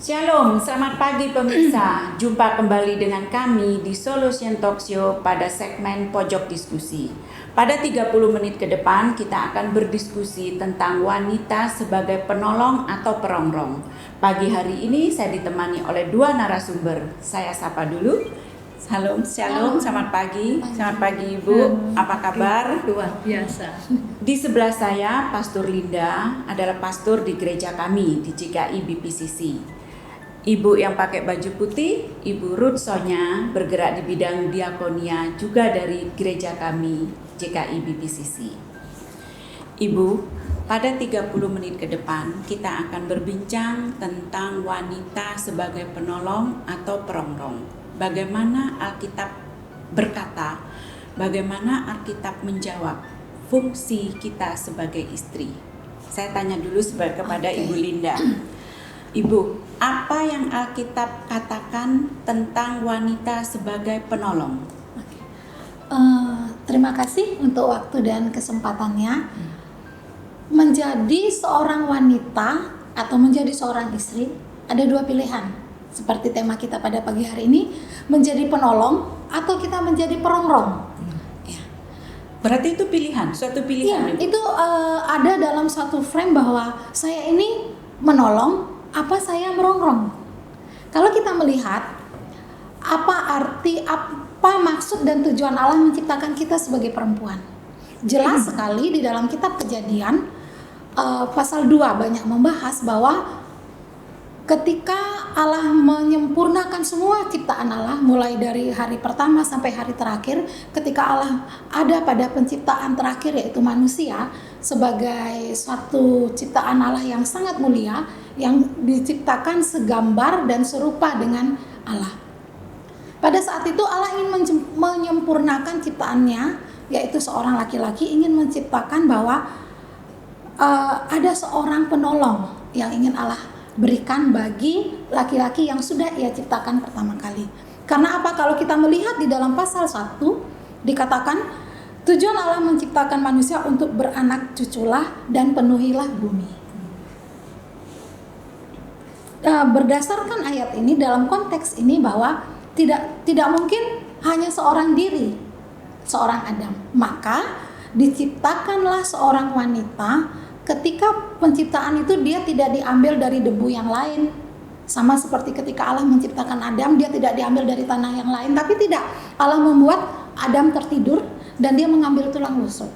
Shalom, selamat pagi pemirsa. Jumpa kembali dengan kami di Solution Talk Show pada segmen Pojok Diskusi. Pada 30 menit ke depan kita akan berdiskusi tentang wanita sebagai penolong atau perongrong. Pagi hari ini saya ditemani oleh dua narasumber. Saya sapa dulu. Shalom, selamat pagi. Selamat pagi Ibu, apa kabar? Luar biasa. Di sebelah saya, Pastor Linda adalah pastor di gereja kami di GKI BPCC. Ibu yang pakai baju putih, Ibu Ruth Sonya, bergerak di bidang diakonia juga dari gereja kami GKI BPCC. Ibu, pada 30 menit ke depan kita akan berbincang tentang wanita sebagai penolong atau perongrong. Bagaimana Alkitab berkata, bagaimana Alkitab menjawab fungsi kita sebagai istri. Saya tanya dulu kepada Ibu Linda. Ibu, apa yang Alkitab katakan tentang wanita sebagai penolong? Terima kasih untuk waktu dan kesempatannya. Menjadi seorang wanita atau menjadi seorang istri ada dua pilihan. Seperti tema kita pada pagi hari ini, menjadi penolong atau kita menjadi perongrong. Ya. Berarti itu pilihan, suatu pilihan. Ya, itu ada dalam satu frame bahwa saya ini menolong, apa saya merongrong. Kalau kita melihat apa arti, apa maksud dan tujuan Allah menciptakan kita sebagai perempuan, jelas sekali di dalam kitab Kejadian pasal 2 banyak membahas bahwa ketika Allah menyempurnakan semua ciptaan Allah, mulai dari hari pertama sampai hari terakhir, ketika Allah ada pada penciptaan terakhir yaitu manusia sebagai suatu ciptaan Allah yang sangat mulia, yang diciptakan segambar dan serupa dengan Allah. Pada saat itu Allah ingin menyempurnakan ciptaannya, yaitu seorang laki-laki, ingin menciptakan bahwa ada seorang penolong yang ingin Allah berikan bagi laki-laki yang sudah ia ciptakan pertama kali. Karena apa? Kalau kita melihat di dalam pasal 1 dikatakan tujuan Allah menciptakan manusia untuk beranak cuculah dan penuhilah bumi. Berdasarkan ayat ini, dalam konteks ini bahwa tidak mungkin hanya seorang diri, seorang Adam. Maka diciptakanlah seorang wanita. Ketika penciptaan itu dia tidak diambil dari debu yang lain. Sama seperti ketika Allah menciptakan Adam, dia tidak diambil dari tanah yang lain. Tapi tidak, Allah membuat Adam tertidur dan dia mengambil tulang rusuk.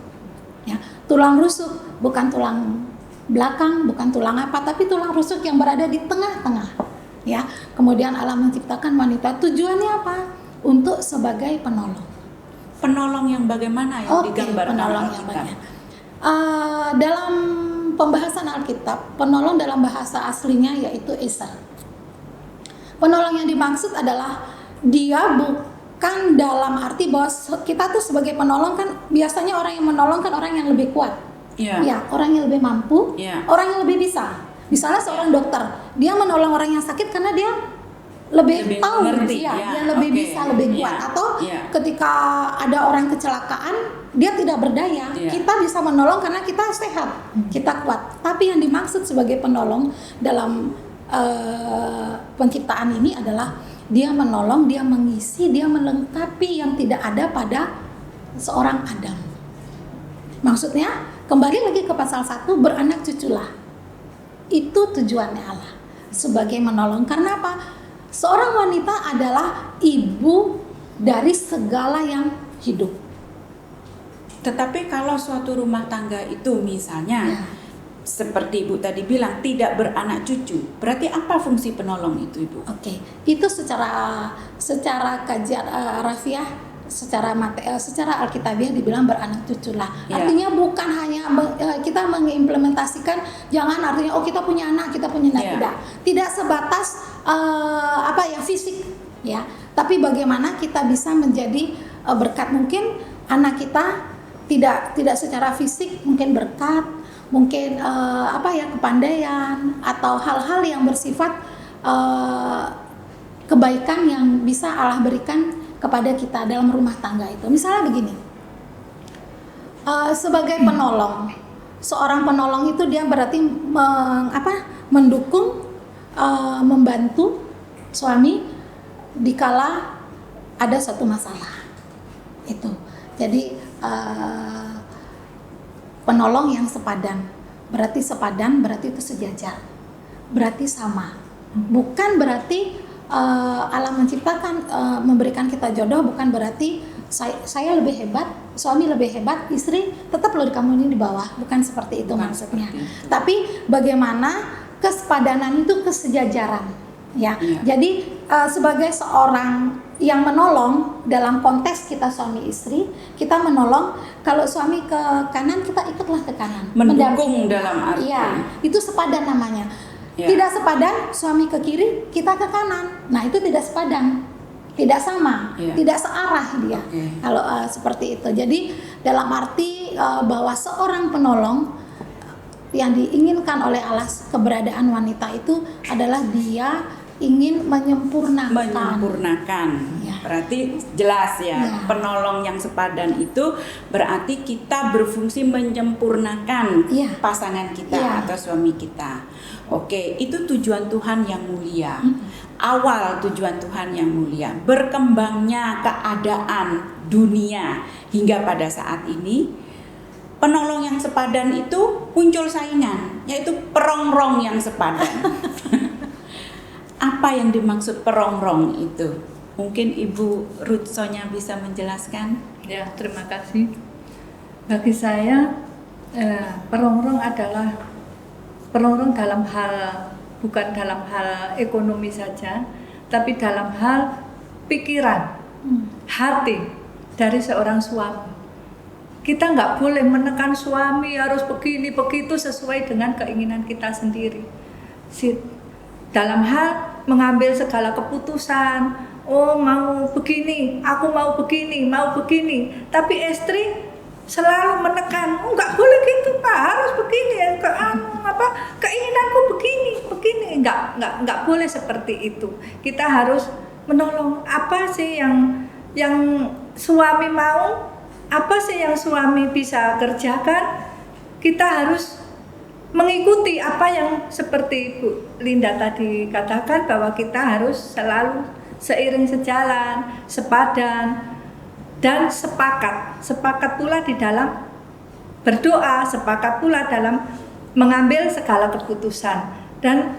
Ya, tulang rusuk bukan tulang belakang, bukan tulang apa, tapi tulang rusuk yang berada di tengah-tengah. Ya, kemudian Allah menciptakan wanita. Tujuannya apa? Untuk sebagai penolong. Penolong yang bagaimana yang digambarkan Alkitab? Dalam pembahasan Alkitab, penolong dalam bahasa aslinya yaitu Eser. Penolong yang dimaksud adalah dia bukan dalam arti bahwa kita tuh sebagai penolong kan biasanya orang yang menolong kan orang yang lebih kuat, ya, orang yang lebih mampu, orang yang lebih bisa. Misalnya seorang dokter, dia menolong orang yang sakit karena dia lebih tahu, mengerti, dia lebih bisa, lebih kuat. Atau ketika ada orang kecelakaan, dia tidak berdaya, kita bisa menolong karena kita sehat, kita kuat. Tapi yang dimaksud sebagai penolong dalam penciptaan ini adalah dia menolong, dia mengisi, dia melengkapi yang tidak ada pada seorang Adam. Maksudnya, kembali lagi ke pasal 1, beranak cuculah. Itu tujuannya Allah sebagai menolong. Karena apa? Seorang wanita adalah ibu dari segala yang hidup. Tetapi kalau suatu rumah tangga itu misalnya seperti Ibu tadi bilang tidak beranak cucu, berarti apa fungsi penolong itu, Ibu? Oke, itu secara kajian rafiah, secara alkitabiah dibilang beranak cucu lah. Artinya bukan hanya kita mengimplementasikan, jangan artinya kita punya anak, kita punya anak, tidak sebatas fisik, ya. Tapi bagaimana kita bisa menjadi berkat. Mungkin anak kita tidak secara fisik mungkin berkat, mungkin kepandaian atau hal-hal yang bersifat kebaikan yang bisa Allah berikan kepada kita dalam rumah tangga itu. Misalnya begini, sebagai penolong, seorang penolong itu dia berarti mendukung membantu suami dikala ada suatu masalah. Itu. Jadi penolong yang sepadan. Berarti sepadan, berarti itu sejajar. Berarti sama. Bukan berarti Allah menciptakan, memberikan kita jodoh, bukan berarti saya lebih hebat, suami lebih hebat, istri tetap loh kamu ini di bawah. Bukan seperti itu maksudnya. Seperti itu. Tapi bagaimana kesepadanan itu kesejajaran. Ya. Jadi sebagai seorang yang menolong dalam konteks kita suami istri, kita menolong. Kalau suami ke kanan, kita ikutlah ke kanan. Mendukung dalam arti. Iya, itu sepadan namanya. Ya. Tidak sepadan, suami ke kiri, kita ke kanan. Nah, itu tidak sepadan. Tidak sama, Ya. tidak searah dia. Oke. Kalau seperti itu. Jadi dalam arti bahwa seorang penolong yang diinginkan oleh Allah, keberadaan wanita itu adalah dia ingin menyempurnakan. Ya. Berarti jelas ya, penolong yang sepadan itu berarti kita berfungsi menyempurnakan pasangan kita atau suami kita. Oke, itu tujuan Tuhan yang mulia. Awal tujuan Tuhan yang mulia, berkembangnya keadaan dunia hingga pada saat ini, penolong yang sepadan itu muncul saingan, yaitu perongrong yang sepadan. Apa yang dimaksud perongrong itu? Mungkin Ibu Ruth Sonya bisa menjelaskan? Ya, terima kasih. Bagi saya, perongrong adalah perongrong dalam hal, bukan dalam hal ekonomi saja, tapi dalam hal pikiran, hati dari seorang suami. Kita nggak boleh menekan suami harus begini begitu sesuai dengan keinginan kita sendiri. Dalam hal mengambil segala keputusan, oh mau begini, aku mau begini, tapi istri selalu menekan, oh nggak boleh gitu Pak, harus begini, keinginanku begini, nggak boleh seperti itu. Kita harus menolong apa sih yang suami mau, apa sih yang suami bisa kerjakan, kita harus mengikuti apa yang seperti Bu Linda tadi katakan, bahwa kita harus selalu seiring sejalan, sepadan, dan sepakat pula di dalam berdoa, sepakat pula dalam mengambil segala keputusan. Dan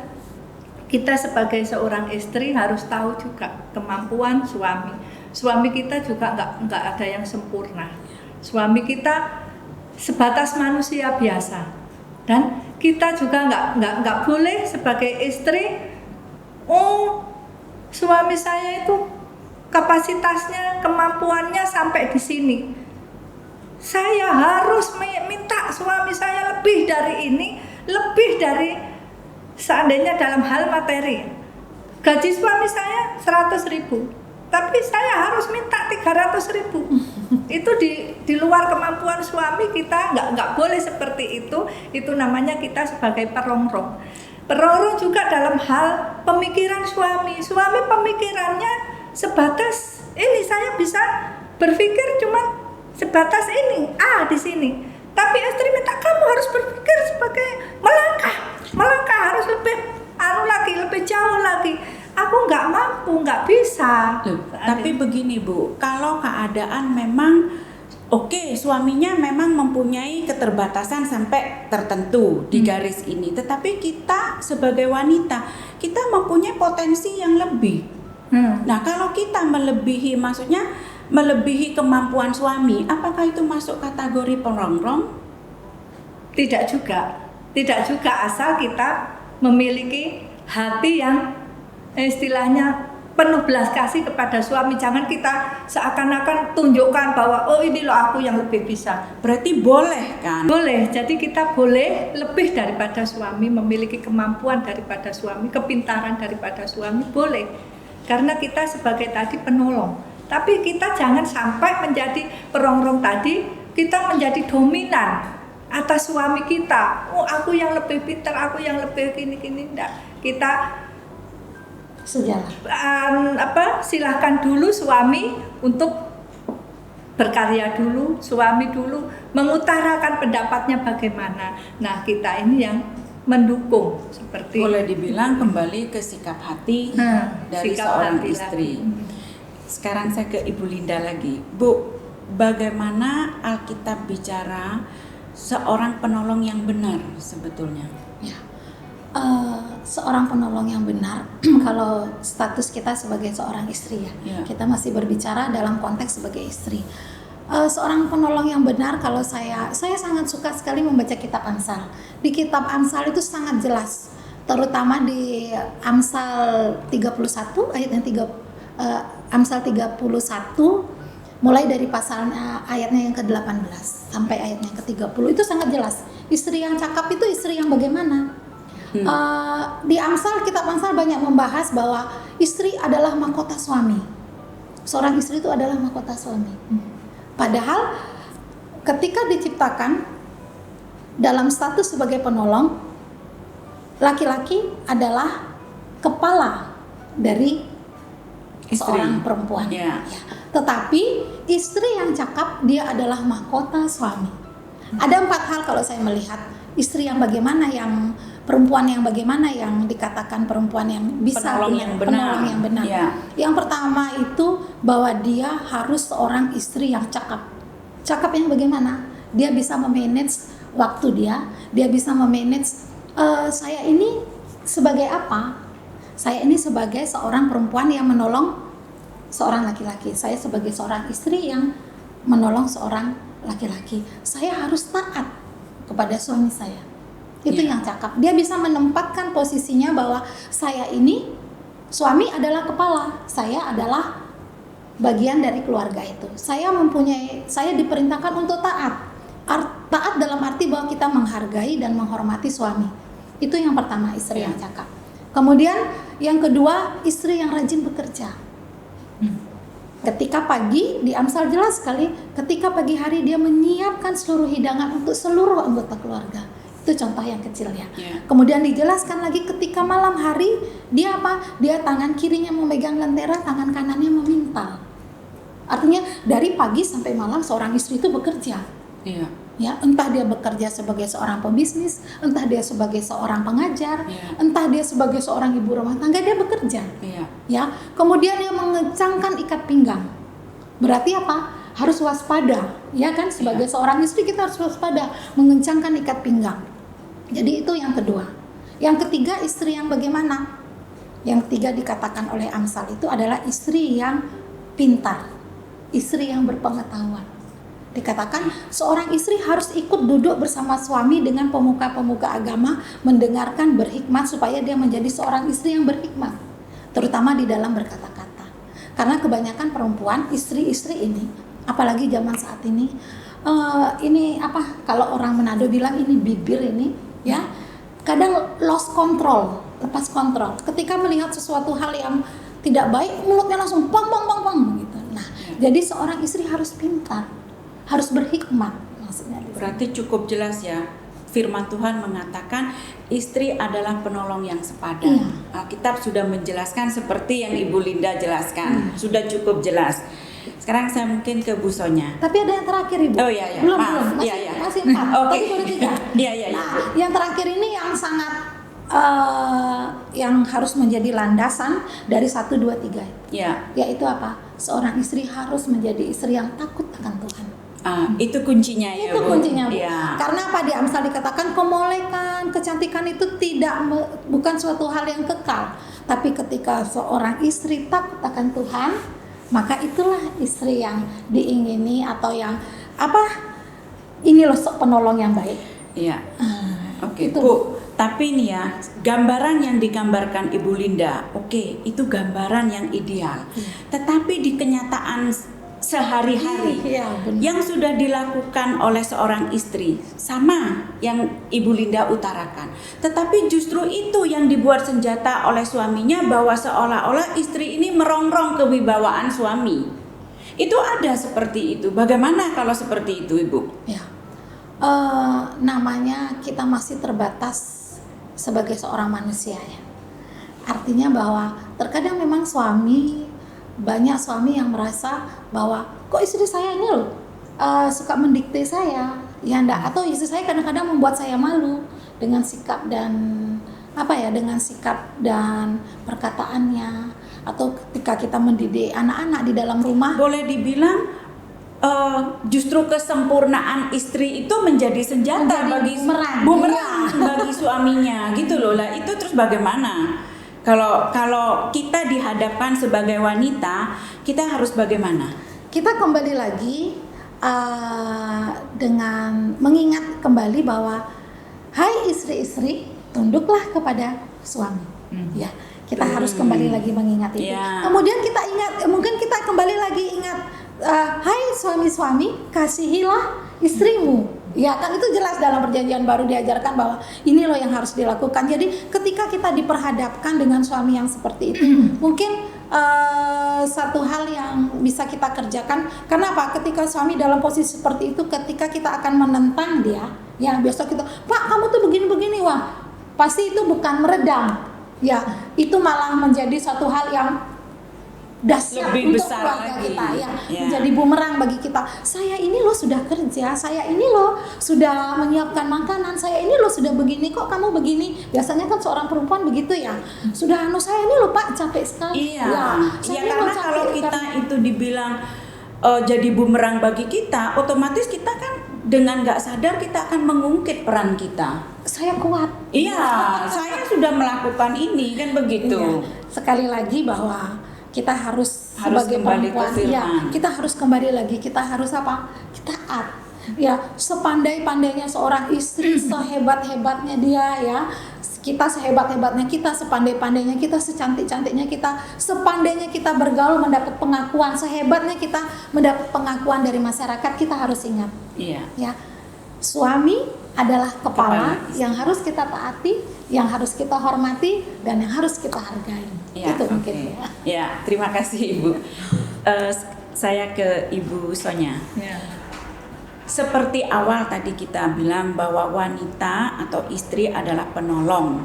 kita sebagai seorang istri harus tahu juga kemampuan suami kita juga nggak ada yang sempurna. Suami kita sebatas manusia biasa. Dan kita juga nggak boleh sebagai istri, oh suami saya itu kapasitasnya, kemampuannya sampai di sini. Saya harus minta suami saya lebih dari ini, lebih dari seandainya dalam hal materi. Gaji suami saya 100.000, tapi saya harus minta 300.000. Itu di luar kemampuan suami kita, nggak boleh seperti itu. Itu namanya kita sebagai perongrong. Perongrong juga dalam hal pemikiran suami. Suami pemikirannya sebatas ini, saya bisa berpikir cuma sebatas ini, di sini. Tapi istri minta kamu harus berpikir sebagai melangkah harus lebih lebih jauh lagi. Aku nggak mampu, nggak bisa. Tapi begini Bu, kalau keadaan memang oke, suaminya memang mempunyai keterbatasan sampai tertentu di garis ini, tetapi kita sebagai wanita, kita mempunyai potensi yang lebih. Nah, kalau kita melebihi, maksudnya melebihi kemampuan suami, apakah itu masuk kategori perongrong? Tidak juga, asal kita memiliki hati yang istilahnya penuh belas kasih kepada suami. Jangan kita seakan-akan tunjukkan bahwa oh ini loh aku yang lebih bisa. Berarti boleh kan? Boleh, jadi kita boleh lebih daripada suami, memiliki kemampuan daripada suami, kepintaran daripada suami, boleh. Karena kita sebagai tadi penolong. Tapi kita jangan sampai menjadi perongrong tadi, kita menjadi dominan atas suami kita. Oh aku yang lebih pintar, aku yang lebih gini-gini. Enggak. Kita silahkan dulu suami untuk berkarya dulu, suami dulu mengutarakan pendapatnya bagaimana. Nah kita ini yang mendukung seperti Boleh dibilang kembali ke sikap hati dari sikap seorang hati istri. lagi. Sekarang saya ke Ibu Linda lagi. Bu, bagaimana Alkitab bicara seorang penolong yang benar sebetulnya? Ya. Seorang penolong yang benar kalau status kita sebagai seorang istri ya, Ya. kita masih berbicara dalam konteks sebagai istri. Seorang penolong yang benar, kalau saya sangat suka sekali membaca kitab Amsal. Di kitab Amsal itu sangat jelas, terutama di Amsal 31 Amsal 31 mulai dari pasalnya ayatnya yang ke-18 sampai ayatnya yang ke-30 itu sangat jelas. Istri yang cakap itu istri yang bagaimana? Di Amsal, kitab Amsal banyak membahas bahwa istri adalah mahkota suami. Seorang istri itu adalah mahkota suami. Padahal ketika diciptakan dalam status sebagai penolong, laki-laki adalah kepala dari Istri. seorang perempuan. Ya. Ya. Tetapi istri yang cakap dia adalah mahkota suami. Ada 4 hal kalau saya melihat istri yang bagaimana, yang perempuan yang bagaimana yang dikatakan perempuan yang bisa Penolong yang benar. penolong yang benar. Ya. Yang pertama itu bahwa dia harus seorang istri yang cakap. Cakap yang bagaimana? Dia bisa memanage waktu dia bisa memanage saya ini sebagai apa? Saya ini sebagai seorang perempuan yang menolong seorang laki-laki. Saya sebagai seorang istri yang menolong seorang laki-laki. Saya harus taat kepada suami saya. Itu Ya. yang cakap. Dia bisa menempatkan posisinya bahwa saya ini, suami adalah kepala, saya adalah bagian dari keluarga itu. Saya diperintahkan untuk taat. Taat dalam arti bahwa kita menghargai dan menghormati suami. Itu yang pertama, istri Ya. yang cakap. Kemudian yang kedua, istri yang rajin bekerja. Ketika pagi, di Amsal jelas sekali, ketika pagi hari dia menyiapkan seluruh hidangan untuk seluruh anggota keluarga. Itu contoh yang kecil ya. Ya. Kemudian dijelaskan lagi ketika malam hari, dia apa? Dia tangan kirinya memegang lentera, tangan kanannya memintal. Artinya dari pagi sampai malam seorang istri itu bekerja. Iya. Ya, entah dia bekerja sebagai seorang pebisnis, entah dia sebagai seorang pengajar, Ya. entah dia sebagai seorang ibu rumah tangga, dia bekerja. Iya. Ya, kemudian dia mengencangkan ikat pinggang. Berarti apa? Harus waspada, ya kan? Sebagai seorang istri kita harus waspada, mengencangkan ikat pinggang. Jadi itu yang kedua. Yang ketiga, istri yang bagaimana? Yang ketiga dikatakan oleh Amsal itu adalah istri yang pintar, istri yang berpengetahuan. Dikatakan seorang istri harus ikut duduk bersama suami dengan pemuka-pemuka agama, mendengarkan, berhikmat supaya dia menjadi seorang istri yang berhikmat, terutama di dalam berkata-kata. Karena kebanyakan perempuan, istri-istri ini, apalagi zaman saat ini kalau orang Manado bilang ini bibir ini, ya, kadang lost control, lepas kontrol. Ketika melihat sesuatu hal yang tidak baik, mulutnya langsung bang gitu. Nah, jadi seorang istri harus pintar, harus berhikmat, maksudnya. Berarti cukup jelas ya. Firman Tuhan mengatakan istri adalah penolong yang sepadan. Iya. Alkitab sudah menjelaskan seperti yang Ibu Linda jelaskan. Sudah cukup jelas. Sekarang saya mungkin ke Bu Sonya. Tapi ada yang terakhir, Ibu. Oh iya, iya. Belum, Maaf. masih, Iya, iya. masih 4. Oke. Tadi baru 3. Iya, iya, iya. Nah, yang terakhir ini yang sangat yang harus menjadi landasan dari 1, 2, 3 itu. Ya. Yaitu apa? Seorang istri harus menjadi istri yang takut akan Tuhan. Itu kuncinya ya, Itu Bu. kuncinya, Bu. Iya. Karena apa? Di Amsal dikatakan kemolekan, kecantikan itu bukan suatu hal yang kekal. Tapi ketika seorang istri takut akan Tuhan, maka itulah istri yang diingini atau yang ini loh penolong yang baik. Iya. Oke, itu. Bu. Tapi nih ya, gambaran yang digambarkan Ibu Linda, oke, itu gambaran yang ideal. Tetapi di kenyataan sehari-hari Iya, benar. yang sudah dilakukan oleh seorang istri sama yang Ibu Linda utarakan. Tetapi justru itu yang dibuat senjata oleh suaminya, bahwa seolah-olah istri ini merongrong kewibawaan suami. Itu ada seperti itu. Bagaimana kalau seperti itu, Ibu? Ya, namanya kita masih terbatas sebagai seorang manusia ya. Artinya bahwa terkadang memang banyak suami yang merasa bahwa kok istri saya ini loh suka mendikte saya, ya enggak, atau istri saya kadang-kadang membuat saya malu, dengan sikap dan dengan sikap dan perkataannya, atau ketika kita mendidik anak-anak di dalam rumah. Boleh dibilang justru kesempurnaan istri itu menjadi senjata bagi bumerang bagi suaminya gitu loh. Lah itu terus bagaimana? Kalau kita dihadapkan sebagai wanita, kita harus bagaimana? Kita kembali lagi dengan mengingat kembali bahwa hai istri-istri, tunduklah kepada suami. Ya, kita harus kembali lagi mengingat itu. Yeah. Kemudian kita ingat, mungkin kita kembali lagi ingat, hai suami-suami, kasihilah istrimu. Ya kan, itu jelas dalam perjanjian baru diajarkan bahwa ini loh yang harus dilakukan. Jadi ketika kita diperhadapkan dengan suami yang seperti itu, mungkin satu hal yang bisa kita kerjakan. Kenapa? Ketika suami dalam posisi seperti itu, ketika kita akan menentang dia, ya besok kita, Pak kamu tuh begini-begini, wah pasti itu bukan meredam. Ya, itu malah menjadi satu hal yang dahsyat lebih untuk besar keluarga lagi. kita, ya, menjadi bumerang bagi kita. Saya ini loh sudah kerja, saya ini loh sudah menyiapkan makanan, saya ini loh sudah begini, kok kamu begini? Biasanya kan seorang perempuan begitu ya, sudah saya ini loh Pak capek sekali. Iya, saya ya ini karena loh capek kalau kita itu dibilang jadi bumerang bagi kita, otomatis kita kan dengan nggak sadar kita akan mengungkit peran kita. Saya kuat. Iya, saya sudah melakukan ini kan begitu. Iya. Sekali lagi bahwa kita harus sebagai kembali perempuan, ke ya, firman. kita harus kembali lagi, kita harus taat. Ya, sepandai-pandainya seorang istri, sehebat-hebatnya dia, ya, kita sehebat-hebatnya kita, sepandai-pandainya kita, secantik-cantiknya kita, sepandainya kita bergaul mendapat pengakuan, sehebatnya kita mendapat pengakuan dari masyarakat, kita harus ingat. Iya. Ya, suami adalah kepala yang harus kita taati, yang harus kita hormati, dan yang harus kita hargai. Ya, Itu mungkin okay. ya. Ya, terima kasih Ibu. Saya ke Ibu Sonya. Ya. Seperti awal tadi kita bilang bahwa wanita atau istri adalah penolong.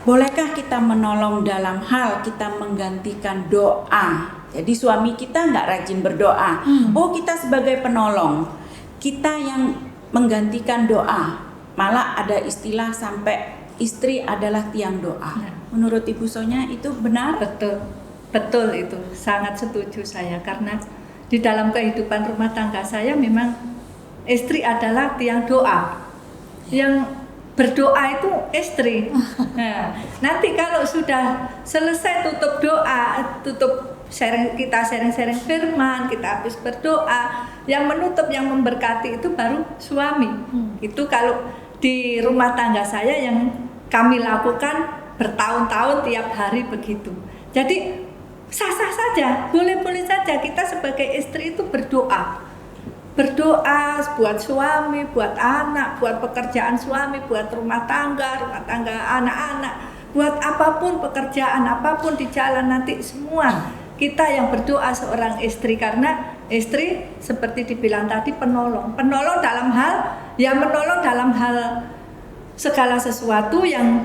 Bolehkah kita menolong dalam hal kita menggantikan doa? Jadi suami kita nggak rajin berdoa. Oh, kita sebagai penolong, kita yang menggantikan doa. Malah ada istilah sampai istri adalah tiang doa. Menurut Ibu Sonya itu benar? Betul itu, sangat setuju saya, karena di dalam kehidupan rumah tangga saya memang istri adalah tiang doa. Yang berdoa itu istri. Nah, nanti kalau sudah selesai tutup doa, kita sharing firman, kita habis berdoa, yang menutup, yang memberkati itu baru suami. Itu kalau di rumah tangga saya yang kami lakukan bertahun-tahun tiap hari begitu. Jadi sah-sah saja, boleh-boleh saja kita sebagai istri itu berdoa buat suami, buat anak, buat pekerjaan suami, buat rumah tangga anak-anak, buat apapun pekerjaan, apapun di jalan nanti semua kita yang berdoa seorang istri, karena istri seperti dibilang tadi penolong dalam hal segala sesuatu, yang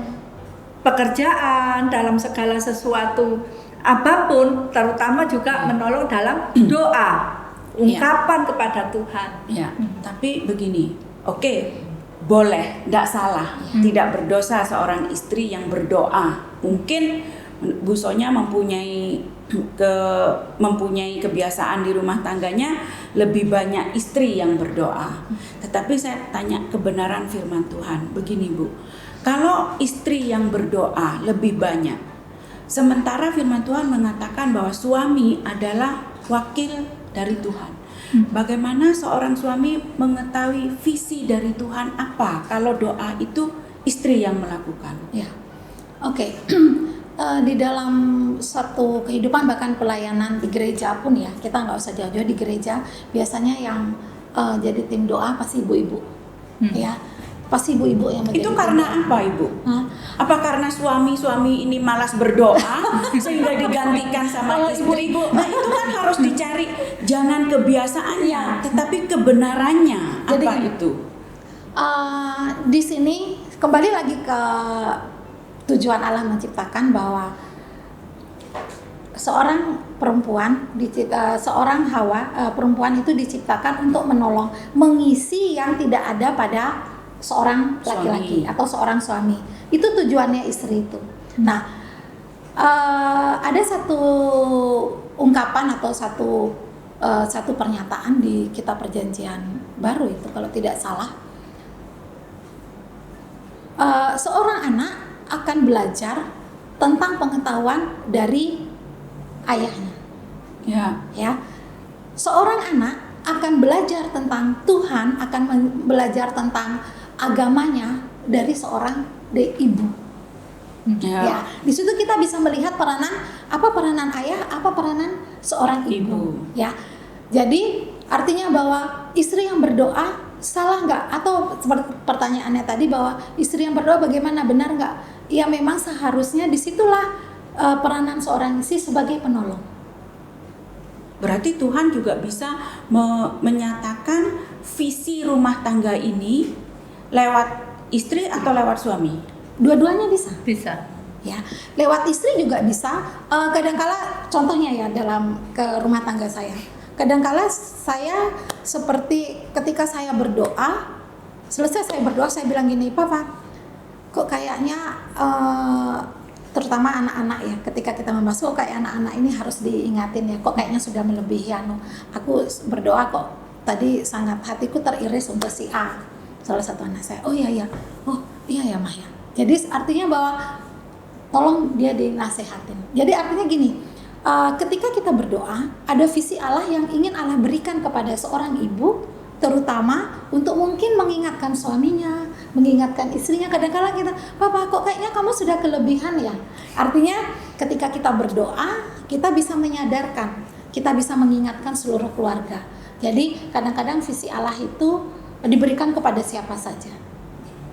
pekerjaan, dalam segala sesuatu apapun, terutama juga menolong dalam doa, ungkapan kepada Tuhan. Ya, tapi begini, oke, boleh, tidak salah, tidak berdosa seorang istri yang berdoa. Mungkin Bu Sonya mempunyai kebiasaan di rumah tangganya lebih banyak istri yang berdoa. Tetapi saya tanya kebenaran firman Tuhan. Begini Bu, kalau istri yang berdoa lebih banyak, sementara firman Tuhan mengatakan bahwa suami adalah wakil dari Tuhan. Bagaimana seorang suami mengetahui visi dari Tuhan apa kalau doa itu istri yang melakukan? Ya, oke. Di dalam satu kehidupan bahkan pelayanan di gereja pun ya, kita nggak usah jauh-jauh, di gereja biasanya yang jadi tim doa pasti ibu-ibu, ya, pasti ibu-ibu yang menjadi. Itu karena apa Ibu? Apa karena suami ini malas berdoa sehingga digantikan sama istri? Nah itu kan harus dicari, jangan kebiasaannya, tetapi kebenarannya. Jadi apa gini, itu? Di sini kembali lagi ke tujuan Allah menciptakan bahwa seorang perempuan, seorang Hawa, perempuan itu diciptakan untuk menolong, mengisi yang tidak ada pada seorang laki-laki atau seorang suami. Itu tujuannya istri itu. Nah, ada satu ungkapan atau satu pernyataan di Kitab Perjanjian Baru itu kalau tidak salah, seorang anak akan belajar tentang pengetahuan dari ayahnya. Ya, seorang anak akan belajar tentang Tuhan, akan belajar tentang agamanya dari seorang ibu. Ya, di situ kita bisa melihat peranan ayah, apa peranan seorang ibu. Ya, jadi artinya bahwa istri yang berdoa salah nggak? Atau seperti pertanyaannya tadi bahwa istri yang berdoa bagaimana, benar nggak? Ya memang seharusnya disitulah peranan seorang istri sebagai penolong. Berarti Tuhan juga bisa menyatakan visi rumah tangga ini lewat istri atau lewat suami? Dua-duanya bisa. Bisa. Ya, lewat istri juga bisa. Kadangkala contohnya ya ke rumah tangga saya. Kadangkala saya seperti ketika saya berdoa, selesai saya berdoa saya bilang gini, Papa, kok kayaknya terutama anak-anak ya, ketika kita membahas kok kayak anak-anak ini harus diingatin ya, kok kayaknya sudah melebihi aku berdoa kok tadi sangat hatiku teriris untuk si A, salah satu anak saya. Oh iya ya Mah ya. Jadi artinya bahwa tolong dia dinasehatin. Jadi artinya gini, ketika kita berdoa, ada visi Allah yang ingin Allah berikan kepada seorang ibu, terutama untuk mungkin mengingatkan suaminya, mengingatkan istrinya. Kadang-kadang kita, Papa kok kayaknya kamu sudah kelebihan ya. Artinya ketika kita berdoa, kita bisa menyadarkan, kita bisa mengingatkan seluruh keluarga. Jadi kadang-kadang visi Allah itu diberikan kepada siapa saja.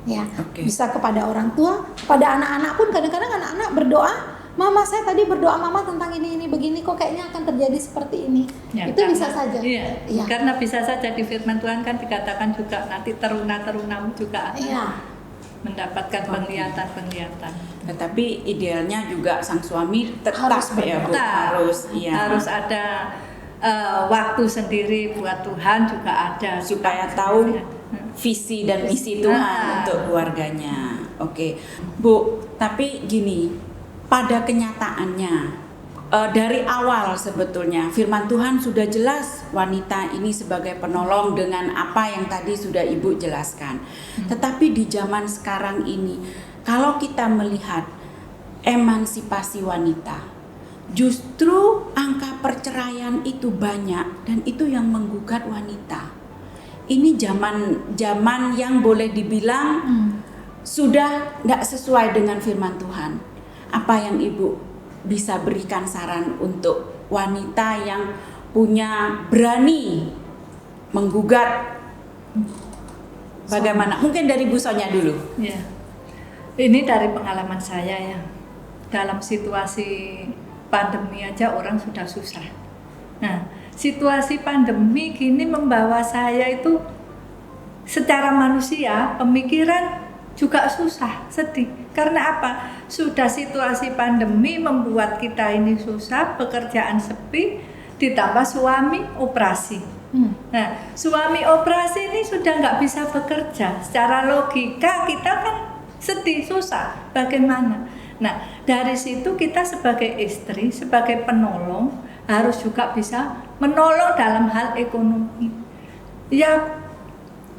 Ya, bisa kepada orang tua, kepada anak-anak pun. Kadang-kadang anak-anak berdoa, Mama saya tadi berdoa Mama tentang ini begini, kok kayaknya akan terjadi seperti ini. Ya, itu bisa saja. Iya, ya. Karena bisa saja di firman Tuhan kan dikatakan juga nanti teruna-terunamu juga akan mendapatkan penglihatan. Tetapi idealnya juga sang suami tetap harus ada waktu sendiri buat Tuhan juga ada, supaya tahu visi dan misi Tuhan untuk keluarganya. Oke, Bu, tapi gini, pada kenyataannya dari awal sebetulnya firman Tuhan sudah jelas wanita ini sebagai penolong dengan apa yang tadi sudah Ibu jelaskan. Tetapi di zaman sekarang ini, kalau kita melihat emansipasi wanita, justru angka perceraian itu banyak dan itu yang menggugat wanita. Ini zaman yang boleh dibilang sudah nggak sesuai dengan firman Tuhan. Apa yang Ibu bisa berikan saran untuk wanita yang berani menggugat? Bagaimana? Mungkin dari Bu Sonya dulu. Ya. Ini dari pengalaman saya ya. Dalam situasi pandemi aja orang sudah susah. Nah, situasi pandemi gini membawa saya itu secara manusia, pemikiran juga susah, sedih. Karena apa? Sudah situasi pandemi membuat kita ini susah, pekerjaan sepi, ditambah suami operasi. Nah, suami operasi ini sudah nggak bisa bekerja. Secara logika kita kan sedih, susah. Bagaimana? Nah, dari situ kita sebagai istri, sebagai penolong harus juga bisa menolong dalam hal ekonomi. Ya,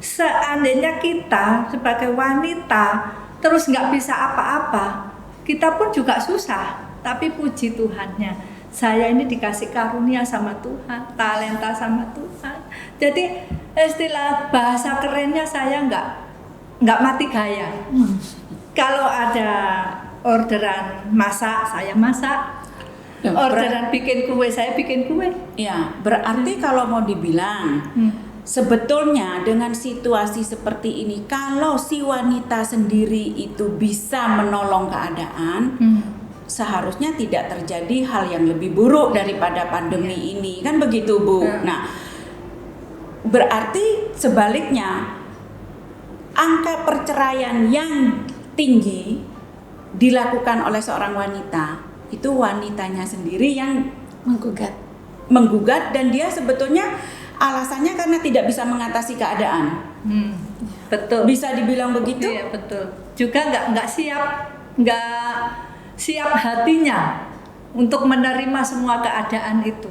seandainya kita sebagai wanita terus nggak bisa apa-apa, kita pun juga susah. Tapi puji Tuhannya, saya ini dikasih karunia sama Tuhan, talenta sama Tuhan. Jadi istilah bahasa kerennya saya nggak mati gaya. Kalau ada orderan masak, saya masak. Orderan bikin kue, saya bikin kue. Ya, berarti kalau mau dibilang sebetulnya dengan situasi seperti ini, kalau si wanita sendiri itu bisa menolong keadaan, seharusnya tidak terjadi hal yang lebih buruk daripada pandemi ini, kan begitu Bu? Nah, berarti sebaliknya angka perceraian yang tinggi dilakukan oleh seorang wanita, itu wanitanya sendiri yang menggugat dan dia sebetulnya alasannya karena tidak bisa mengatasi keadaan. Betul. Bisa dibilang begitu? Iya, betul. Juga nggak siap hatinya untuk menerima semua keadaan itu.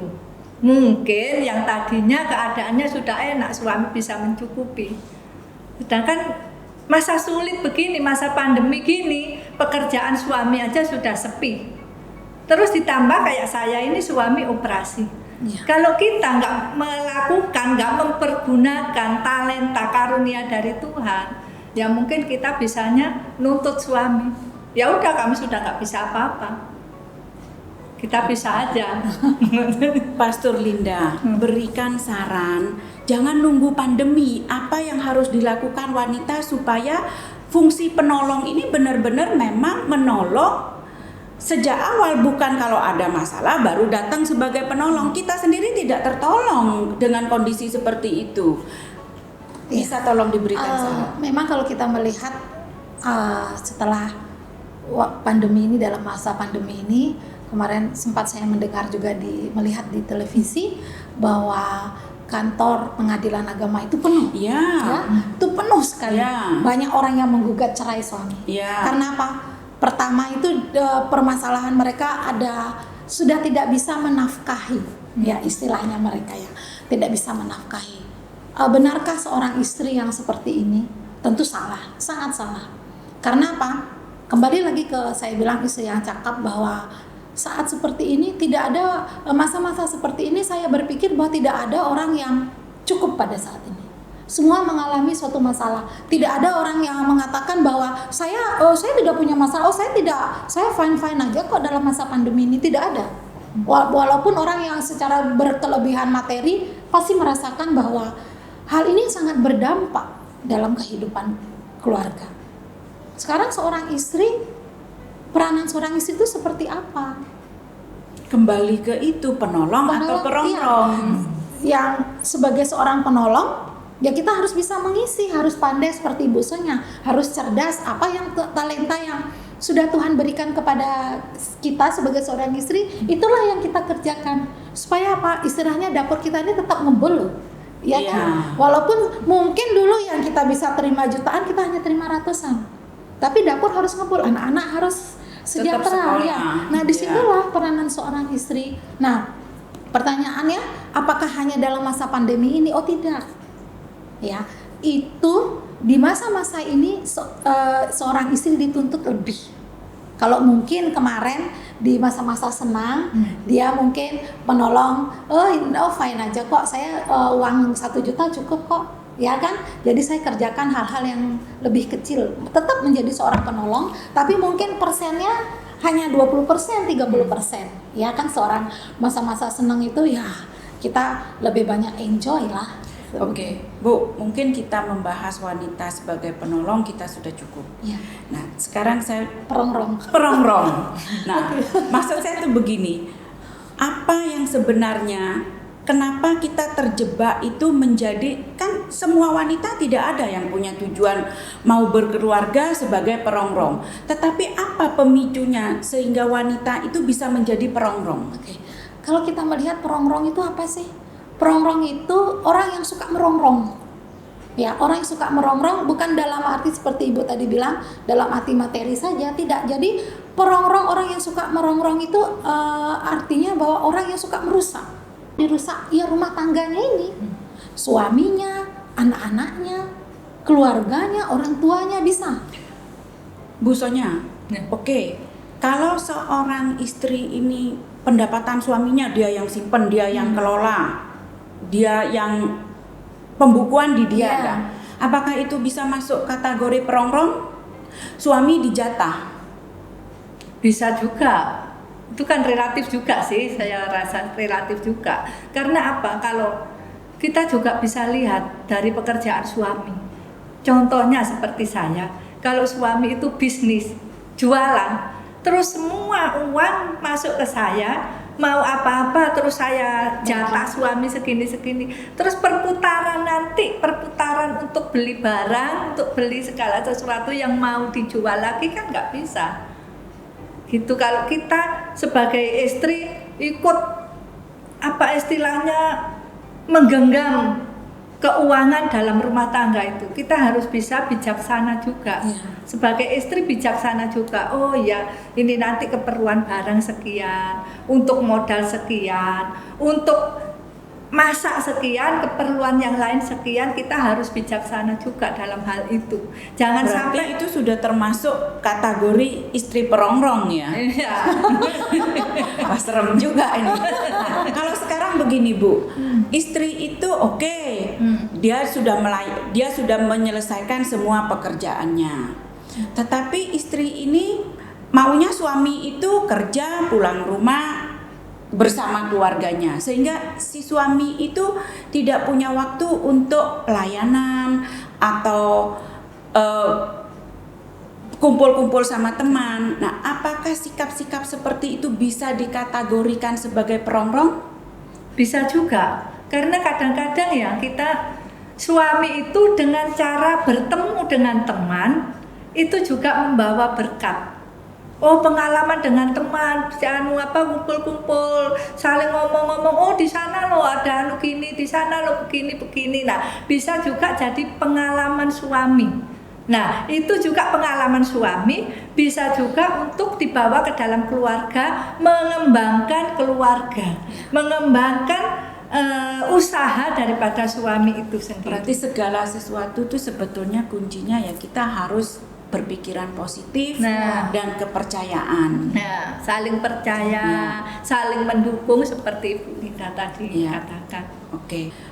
Mungkin yang tadinya keadaannya sudah enak, suami bisa mencukupi. Sedangkan masa sulit begini, masa pandemi gini, pekerjaan suami aja sudah sepi. Terus ditambah kayak saya ini suami operasi. Ya. Kalau kita nggak melakukan, nggak mempergunakan talenta karunia dari Tuhan, ya mungkin kita bisanya nuntut suami. Ya udah, kami sudah nggak bisa apa-apa. Kita bisa aja. Pastor Linda, berikan saran, jangan nunggu pandemi. Apa yang harus dilakukan wanita supaya fungsi penolong ini benar-benar memang menolong sejak awal, bukan kalau ada masalah baru datang sebagai penolong. Kita sendiri tidak tertolong dengan kondisi seperti itu. Bisa tolong diberikan saran? Memang kalau kita melihat setelah pandemi ini, dalam masa pandemi ini, kemarin sempat saya mendengar juga melihat di televisi bahwa kantor pengadilan agama itu penuh. Ya. Itu penuh sekali. Ya. Banyak orang yang menggugat cerai suami. Ya. Karena apa? Pertama itu permasalahan mereka sudah tidak bisa menafkahi, ya istilahnya mereka ya, tidak bisa menafkahi. Benarkah seorang istri yang seperti ini? Tentu salah, sangat salah. Karena apa? Kembali lagi ke saya bilang istri yang cakap, bahwa saat seperti ini tidak ada masa-masa seperti ini, saya berpikir bahwa tidak ada orang yang cukup pada saat ini. Semua mengalami suatu masalah. Tidak ada orang yang mengatakan bahwa saya tidak punya masalah, saya fine aja kok dalam masa pandemi ini. Tidak ada. Walaupun orang yang secara berkelebihan materi pasti merasakan bahwa hal ini sangat berdampak dalam kehidupan keluarga. Sekarang peranan seorang istri itu seperti apa? Kembali ke itu, penolong atau perongrong? Yang sebagai seorang penolong, ya kita harus bisa mengisi, harus pandai seperti Ibu Sonya, harus cerdas. Apa yang talenta yang sudah Tuhan berikan kepada kita sebagai seorang istri, itulah yang kita kerjakan. Supaya apa? Istilahnya dapur kita ini tetap ngebul, ya kan? Walaupun mungkin dulu yang kita bisa terima jutaan, kita hanya terima ratusan. Tapi dapur harus ngebul, anak-anak harus sejahtera, ya. Nah, disitulah peranan seorang istri. Nah, pertanyaannya, apakah hanya dalam masa pandemi ini? Oh, tidak. Ya, itu di masa-masa ini seorang istri dituntut lebih. Kalau mungkin kemarin di masa-masa senang, dia mungkin menolong, fine aja kok, saya uang 1 juta cukup kok, ya kan? Jadi saya kerjakan hal-hal yang lebih kecil, tetap menjadi seorang penolong, tapi mungkin persennya hanya 20%, 30%, ya kan? Seorang masa-masa senang itu ya kita lebih banyak enjoy lah. Oke, Bu, mungkin kita membahas wanita sebagai penolong kita sudah cukup. Ya. Nah, sekarang saya Perongrong. Nah, maksud saya tuh begini, apa yang sebenarnya, kenapa kita terjebak itu menjadi, kan semua wanita tidak ada yang punya tujuan mau berkeluarga sebagai perongrong. Tetapi apa pemicunya sehingga wanita itu bisa menjadi perongrong? Oke. Kalau kita melihat perongrong itu apa sih? Perongrong itu orang yang suka merongrong. Ya, orang yang suka merongrong bukan dalam arti seperti Ibu tadi bilang, dalam arti materi saja, tidak. Jadi perongrong, orang yang suka merongrong itu artinya bahwa orang yang suka merusak. Dirusak ya rumah tangganya ini. Suaminya, anak-anaknya, keluarganya, orang tuanya bisa. Bu Sonya, oke. Kalau seorang istri ini pendapatan suaminya dia yang simpen, dia yang kelola, dia yang pembukuan di dia, kan? Apakah itu bisa masuk kategori perongrong? Suami dijatah? Bisa juga. Itu kan relatif juga sih, saya rasa relatif juga. Karena apa? Kalau kita juga bisa lihat dari pekerjaan suami. Contohnya seperti saya, kalau suami itu bisnis, jualan, terus semua uang masuk ke saya, mau apa-apa terus saya jatah suami segini-segini. Terus perputaran untuk beli barang, untuk beli segala sesuatu yang mau dijual lagi kan nggak bisa. Gitu. Kalau kita sebagai istri ikut apa istilahnya menggenggam keuangan dalam rumah tangga itu kita harus bisa bijaksana juga. Sebagai istri bijaksana juga. Oh ya, ini nanti keperluan barang sekian, untuk modal sekian, untuk masak sekian, keperluan yang lain sekian, kita harus bijaksana juga dalam hal itu. Jangan Berarti sampai itu sudah termasuk kategori istri perongrong ya. Iya. Wah, serem juga ini. Nah, kalau sekarang begini Bu, istri itu oke, dia sudah menyelesaikan semua pekerjaannya. Tetapi istri ini maunya suami itu kerja pulang rumah bersama keluarganya, sehingga si suami itu tidak punya waktu untuk pelayanan atau kumpul-kumpul sama teman. Nah, apakah sikap-sikap seperti itu bisa dikategorikan sebagai perongrong? Bisa juga, karena kadang-kadang ya kita suami itu dengan cara bertemu dengan teman itu juga membawa berkat. Oh, pengalaman dengan teman, kumpul-kumpul, saling ngomong-ngomong, oh di sana lo ada anu gini, di sana lo begini. Nah, bisa juga jadi pengalaman suami. Nah, itu juga pengalaman suami bisa juga untuk dibawa ke dalam keluarga, mengembangkan keluarga, mengembangkan usaha daripada suami itu sendiri. Berarti segala sesuatu itu sebetulnya kuncinya ya kita harus berpikiran positif dan kepercayaan. Nah, saling percaya, saling mendukung seperti Ibu Linda tadi katakan.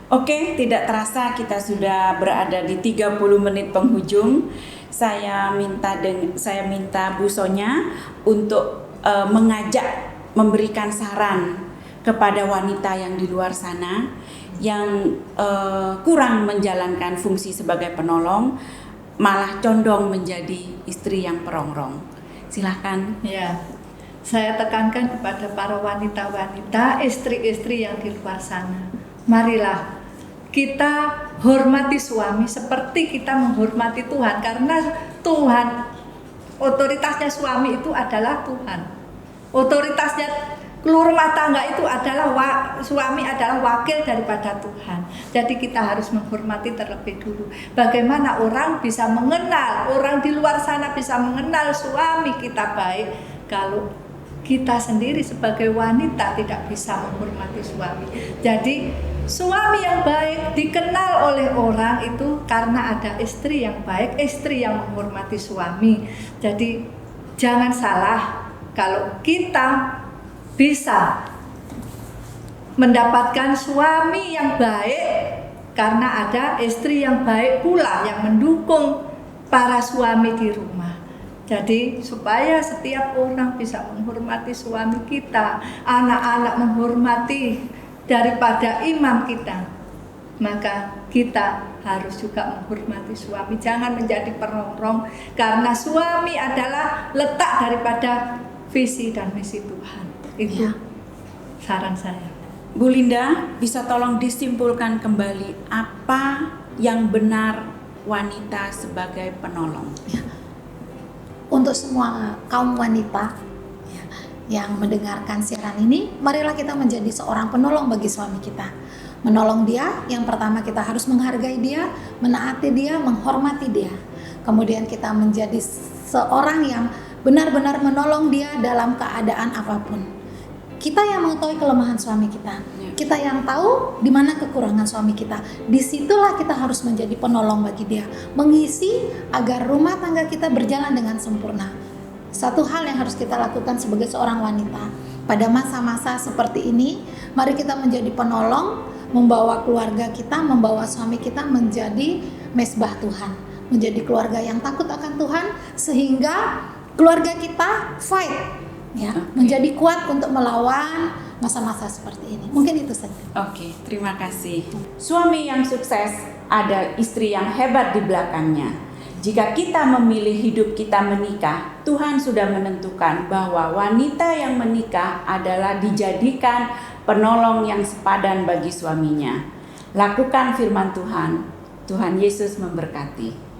Oke, tidak terasa kita sudah berada di 30 menit penghujung. Saya minta Bu Sonya untuk memberikan saran kepada wanita yang di luar sana yang kurang menjalankan fungsi sebagai penolong, malah condong menjadi istri yang perongrong. Silahkan. Ya, saya tekankan kepada para wanita-wanita, istri-istri yang di luar sana. Marilah kita hormati suami seperti kita menghormati Tuhan, karena Tuhan, otoritasnya suami itu adalah Tuhan. Otoritasnya rumah tangga itu adalah suami adalah wakil daripada Tuhan. Jadi kita harus menghormati terlebih dulu. Bagaimana orang bisa mengenal, orang di luar sana bisa mengenal suami kita baik kalau kita sendiri sebagai wanita tidak bisa menghormati suami. Jadi suami yang baik dikenal oleh orang itu karena ada istri yang baik, istri yang menghormati suami. Jadi jangan salah kalau kita bisa mendapatkan suami yang baik karena ada istri yang baik pula yang mendukung para suami di rumah. Jadi supaya setiap orang bisa menghormati suami kita, anak-anak menghormati daripada imam kita, maka kita harus juga menghormati suami. Jangan menjadi perongrong, karena suami adalah letak daripada visi dan misi Tuhan. Itu saran saya. Bu Linda, bisa tolong disimpulkan kembali apa yang benar wanita sebagai penolong? Untuk semua kaum wanita yang mendengarkan siaran ini, marilah kita menjadi seorang penolong bagi suami kita. Menolong dia, yang pertama kita harus menghargai dia, menaati dia, menghormati dia. Kemudian kita menjadi seorang yang benar-benar menolong dia dalam keadaan apapun. Kita yang mengetahui kelemahan suami kita, kita yang tahu di mana kekurangan suami kita. Disitulah kita harus menjadi penolong bagi dia, mengisi agar rumah tangga kita berjalan dengan sempurna. Satu hal yang harus kita lakukan sebagai seorang wanita pada masa-masa seperti ini, mari kita menjadi penolong, membawa keluarga kita, membawa suami kita menjadi mesbah Tuhan, menjadi keluarga yang takut akan Tuhan, sehingga keluarga kita fight. Menjadi kuat untuk melawan masa-masa seperti ini. Mungkin itu saja. Oke, terima kasih. Suami yang sukses ada istri yang hebat di belakangnya. Jika kita memilih hidup kita menikah, Tuhan sudah menentukan bahwa wanita yang menikah adalah dijadikan penolong yang sepadan bagi suaminya. Lakukan firman Tuhan. Tuhan Yesus memberkati.